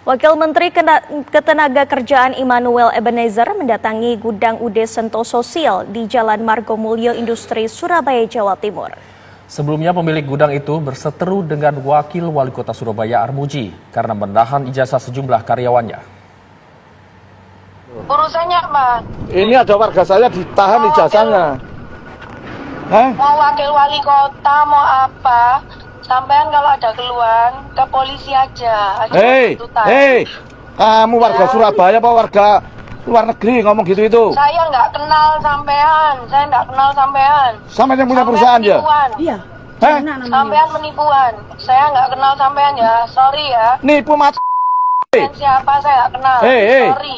Wakil Menteri Ketenagakerjaan Immanuel Ebenezer mendatangi gudang UD Sentosa Sil di Jalan Margomulyo Industri, Surabaya, Jawa Timur. Sebelumnya pemilik gudang itu berseteru dengan Wakil Wali Kota Surabaya Armuji karena menahan ijazah sejumlah karyawannya. Urusannya apa? Ini ada warga saya ditahan ijazahnya. Mau wakil wali kota, mau apa? Sampean kalau ada keluhan ke polisi aja. Kamu warga Surabaya apa warga luar negeri ngomong gitu itu? Saya nggak kenal sampean, Sampean yang punya perusahaan ya? Iya. Sampean penipuan. Saya nggak kenal sampean ya, sorry ya. Nipu mati. Siapa saya nggak kenal, sorry.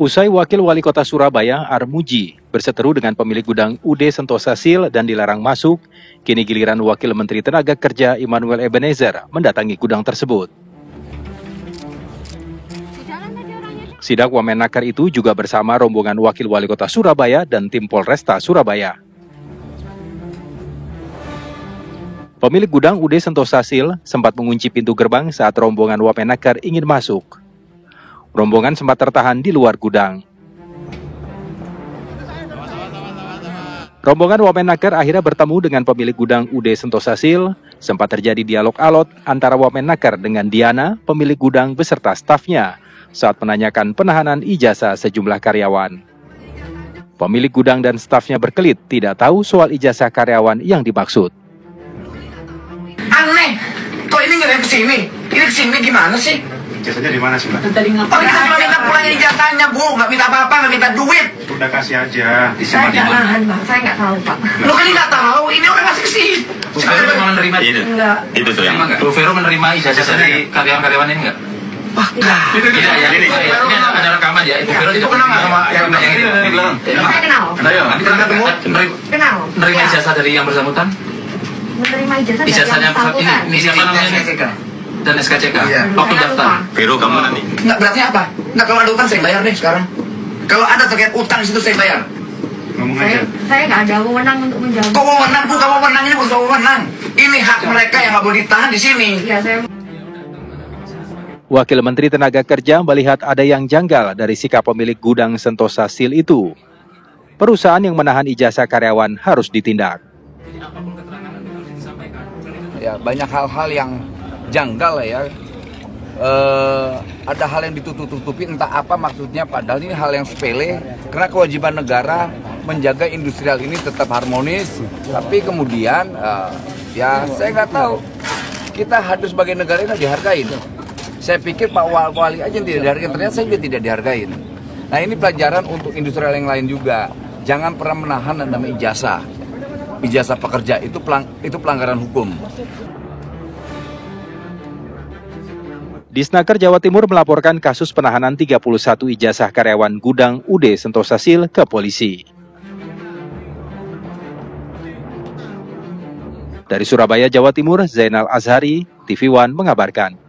Usai Wakil Wali Kota Surabaya, Armuji, berseteru dengan pemilik gudang UD Sentosa Sil dan dilarang masuk, kini giliran Wakil Menteri Tenaga Kerja Immanuel Ebenezer mendatangi gudang tersebut. Sidak Wamenakar itu juga bersama rombongan Wakil Wali Kota Surabaya dan tim Polresta Surabaya. Pemilik gudang UD Sentosa Sil sempat mengunci pintu gerbang saat rombongan Wamenakar ingin masuk. Rombongan sempat tertahan di luar gudang. Rombongan Wamenakar akhirnya bertemu dengan pemilik gudang UD Sentosa Sil. Sempat terjadi dialog alot antara Wamenakar dengan Diana, pemilik gudang beserta stafnya, saat menanyakan penahanan ijazah sejumlah karyawan. Pemilik gudang dan stafnya berkelit tidak tahu soal ijazah karyawan yang dimaksud. Aneh, kok ini nggak kesini? Ini kesini gimana sih? Ijazahnya di mana sih, Mbak? Tadi kita cuma minta pulang ijazahnya, Bu. Nggak minta apa-apa, nggak minta duit. Udah kasih aja. Saya nggak nahan, Pak. Saya nggak tahu, Pak. Lo kan nggak tahu, ini orang kasih kesini. Bu Vero memang menerima itu? Enggak. Itu tuh yang Bu Vero menerima ijazah dari karyawan-karyawan ini enggak? Wah, enggak. Tidak ya, ini ada rekaman ya. Bu Vero tidak pernah sama yang itu. Saya kenal. Nanti pernah ketemu? Kenal. Menerima ijazah dari yang bersangkutan? Menerima ijazah dari Ijazahnya yang bersangkutan. ini siapa namanya? Dan SKCK. Waktu daftar. Vero kamu nanti. Enggak, berarti apa? Enggak, kalau ada utang saya bayar deh sekarang. Kalau ada terkait utang di situ saya bayar. Ngomong aja. Saya nggak ada wewenang untuk menjawab. Kok wewenang, Bu? Kamu wewenang ini bukan wewenang. Ini hak mereka yang nggak boleh ditahan di sini. Ya, saya... Wakil Menteri Tenaga Kerja melihat ada yang janggal dari sikap pemilik gudang Sentosa Sil itu. Perusahaan yang menahan ijazah karyawan harus ditindak. Ya, banyak hal-hal yang janggal ya. Ada hal yang ditutup-tutupi, entah apa maksudnya, padahal ini hal yang sepele, karena kewajiban negara menjaga industrial ini tetap harmonis, tapi kemudian ya saya nggak tahu, kita harus sebagai negara ini dihargain. Saya pikir Pak Wali aja yang tidak dihargain, ternyata saya juga tidak dihargain. Nah, ini pelajaran untuk industrial yang lain juga, jangan pernah menahan dan namanya ijazah pekerja, itu pelanggaran hukum. Disnaker Jawa Timur melaporkan kasus penahanan 31 ijazah karyawan gudang UD Sentosa Sil ke polisi. Dari Surabaya, Jawa Timur, Zainal Azhari, TV One mengabarkan.